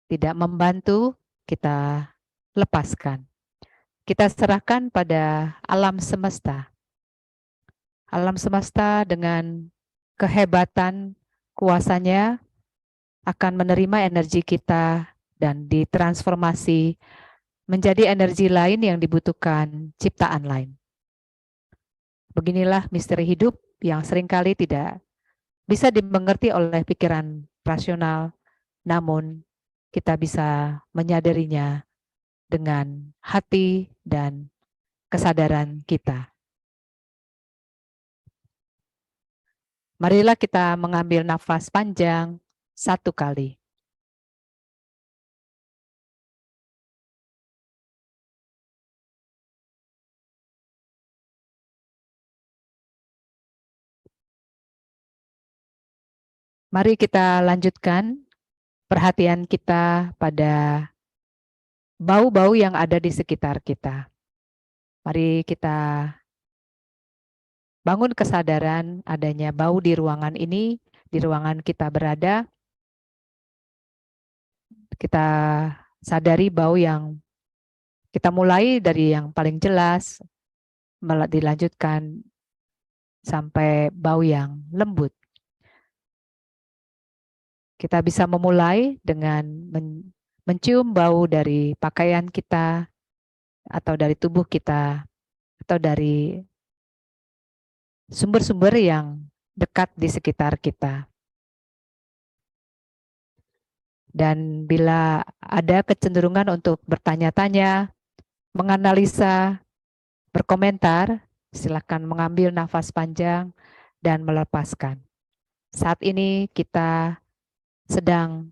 tidak membantu, kita lepaskan. Kita serahkan pada alam semesta. Alam semesta dengan kehebatan kuasanya akan menerima energi kita dan ditransformasi menjadi energi lain yang dibutuhkan ciptaan lain. Beginilah misteri hidup yang seringkali tidak bisa dimengerti oleh pikiran rasional, namun kita bisa menyadarinya dengan hati dan kesadaran kita. Marilah kita mengambil nafas panjang 1 kali. Mari kita lanjutkan perhatian kita pada bau-bau yang ada di sekitar kita. Mari kita bangun kesadaran adanya bau di ruangan ini, di ruangan kita berada. Kita sadari bau yang kita mulai dari yang paling jelas, dilanjutkan sampai bau yang lembut. Kita bisa memulai dengan mencium bau dari pakaian kita, atau dari tubuh kita, atau dari sumber-sumber yang dekat di sekitar kita. Dan bila ada kecenderungan untuk bertanya-tanya, menganalisa, berkomentar, silakan mengambil nafas panjang dan melepaskan. Saat ini kita sedang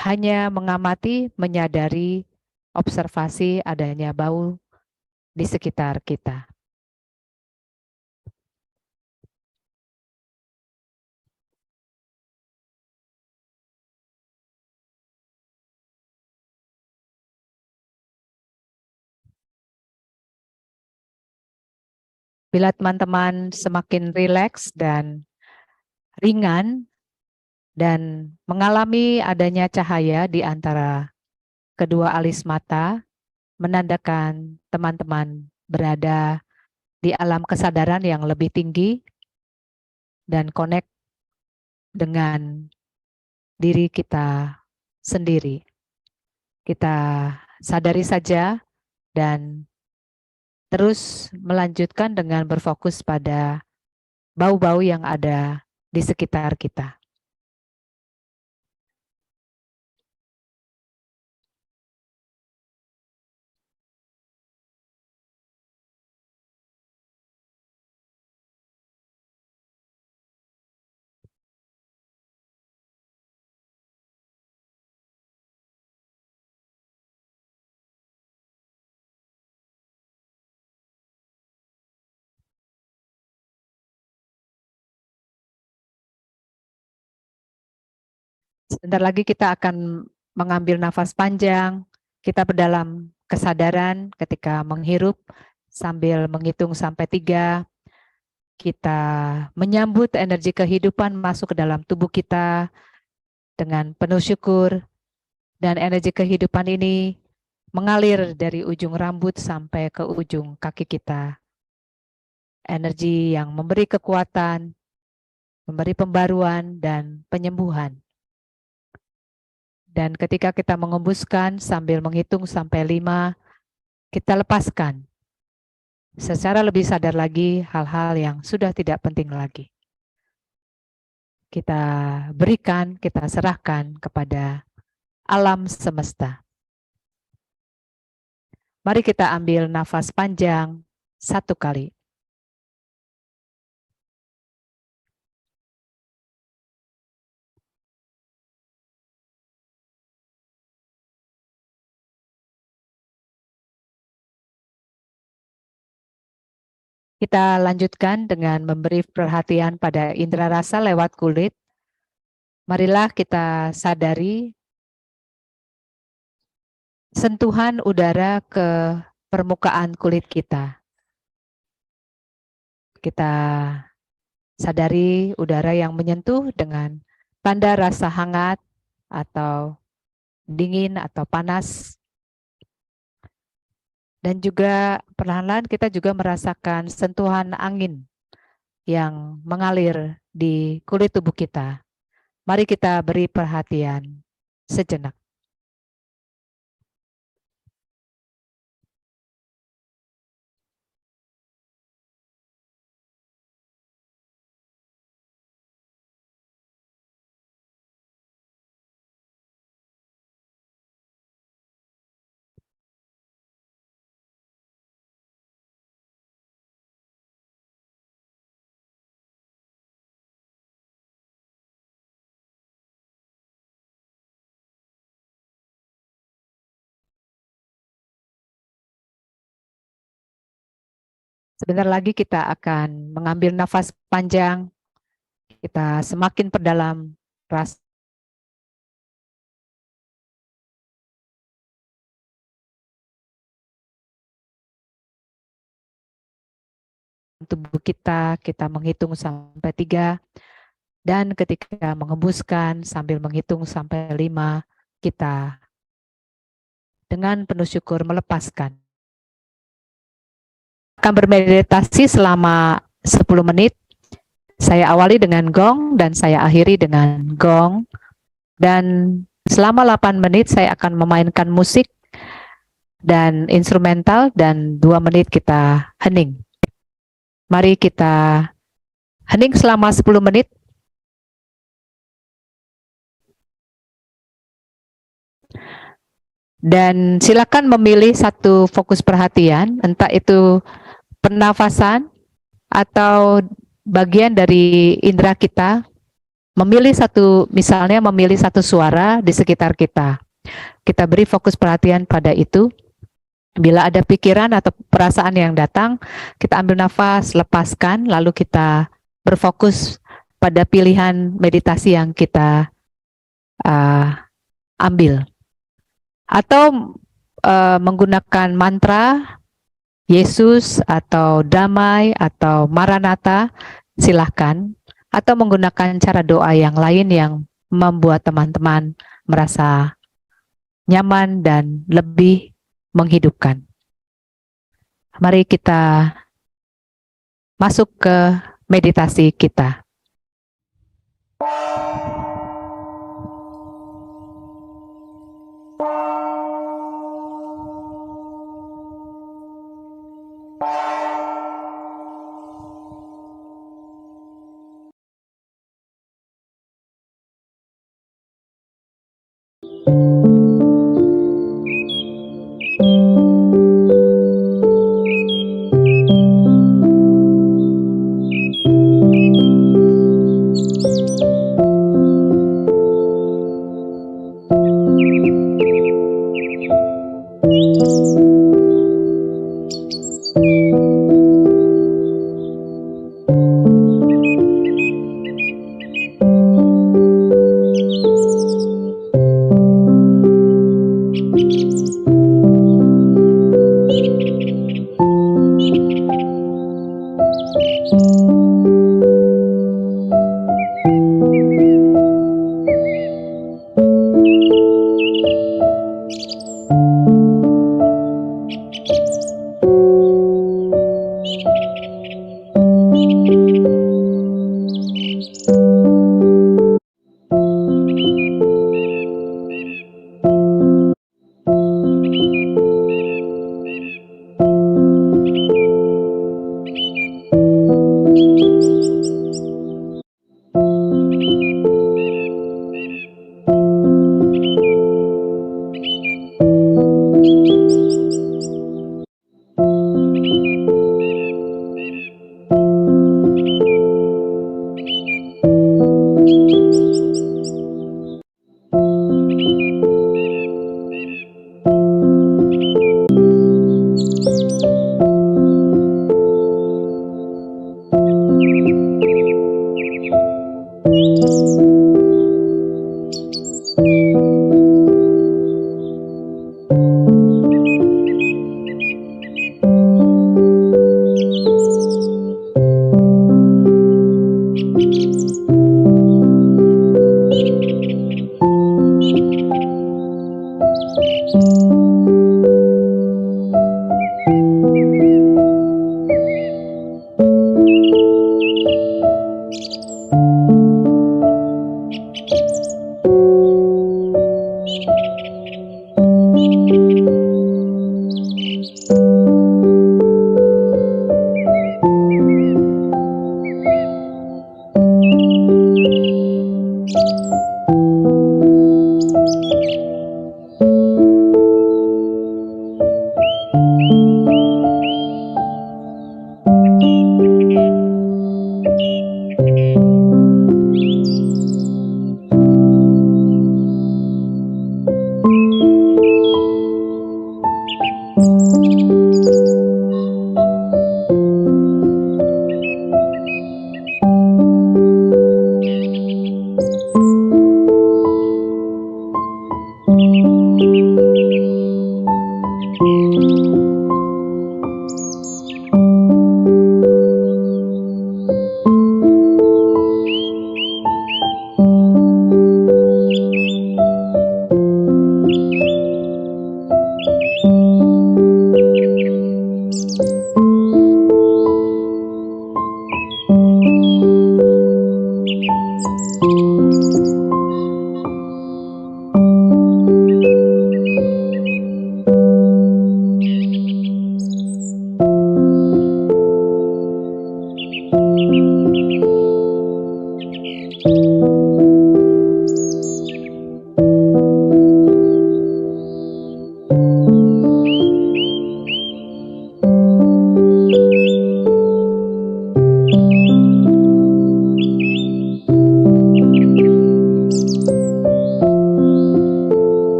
hanya mengamati, menyadari, observasi adanya bau di sekitar kita. Bila teman-teman semakin rileks dan ringan dan mengalami adanya cahaya di antara kedua alis mata, menandakan teman-teman berada di alam kesadaran yang lebih tinggi dan connect dengan diri kita sendiri. Kita sadari saja dan terus melanjutkan dengan berfokus pada bau-bau yang ada di sekitar kita. Sebentar lagi kita akan mengambil nafas panjang, kita berdalam kesadaran ketika menghirup sambil menghitung sampai 3. Kita menyambut energi kehidupan masuk ke dalam tubuh kita dengan penuh syukur, dan energi kehidupan ini mengalir dari ujung rambut sampai ke ujung kaki kita. Energi yang memberi kekuatan, memberi pembaruan dan penyembuhan. Dan ketika kita mengembuskan sambil menghitung sampai 5, kita lepaskan secara lebih sadar lagi hal-hal yang sudah tidak penting lagi. Kita berikan, kita serahkan kepada alam semesta. Mari kita ambil nafas panjang 1 kali. Kita lanjutkan dengan memberi perhatian pada indera rasa lewat kulit. Marilah kita sadari sentuhan udara ke permukaan kulit kita. Kita sadari udara yang menyentuh dengan tanda rasa hangat atau dingin atau panas. Dan juga perlahan-lahan kita juga merasakan sentuhan angin yang mengalir di kulit tubuh kita. Mari kita beri perhatian sejenak. Sebentar lagi kita akan mengambil nafas panjang. Kita semakin perdalam rasa tubuh kita, kita menghitung sampai 3. Dan ketika mengembuskan sambil menghitung sampai 5, kita dengan penuh syukur melepaskan. Akan bermeditasi selama 10 menit. Saya awali dengan gong dan saya akhiri dengan gong. Dan selama 8 menit saya akan memainkan musik dan instrumental dan 2 menit kita hening. Mari kita hening selama 10 menit. Dan silakan memilih satu fokus perhatian, entah itu pernafasan atau bagian dari indera kita, memilih satu, misalnya memilih satu suara di sekitar kita. Kita beri fokus perhatian pada itu. Bila ada pikiran atau perasaan yang datang, kita ambil nafas, lepaskan, lalu kita berfokus pada pilihan meditasi yang kita ambil. Atau menggunakan mantra Yesus atau damai atau Maranatha, silahkan. Atau menggunakan cara doa yang lain yang membuat teman-teman merasa nyaman dan lebih menghidupkan. Mari kita masuk ke meditasi kita.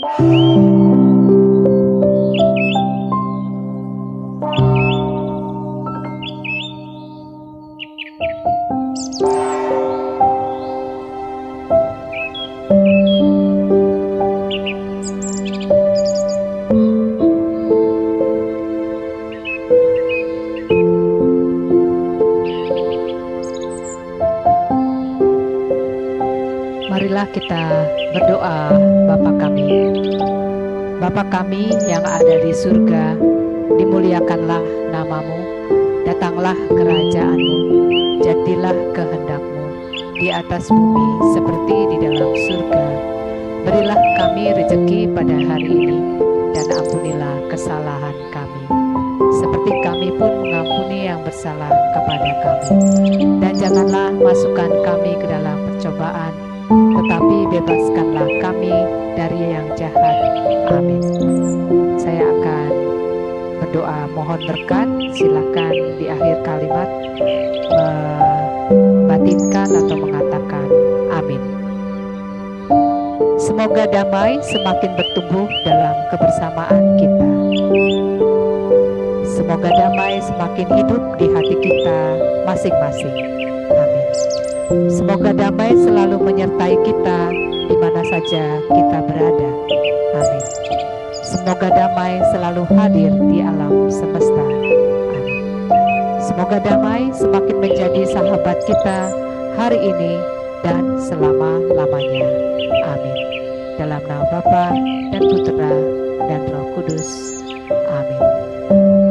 Marilah kita berdoa. Bapa kami, Bapa kami yang ada di surga, dimuliakanlah namamu, datanglah kerajaan-mu, jadilah kehendak-mu di atas bumi seperti di dalam surga. Berilah kami rezeki pada hari ini, dan ampunilah kesalahan kami, seperti kami pun mengampuni yang bersalah kepada kami. Dan janganlah masukkan kami ke dalam percobaan, tetapi bebaskanlah kami dari yang jahat. Amin. Saya akan berdoa mohon berkat. Silakan di akhir kalimat membatinkan atau mengatakan amin. Semoga damai semakin bertumbuh dalam kebersamaan kita. Semoga damai semakin hidup di hati kita masing-masing. Amin. Semoga damai selalu menyertai kita di mana saja kita berada. Amin. Semoga damai selalu hadir di alam semesta. Amin. Semoga damai semakin menjadi sahabat kita hari ini dan selama-lamanya. Amin. Dalam nama Bapa dan Putera dan Roh Kudus. Amin.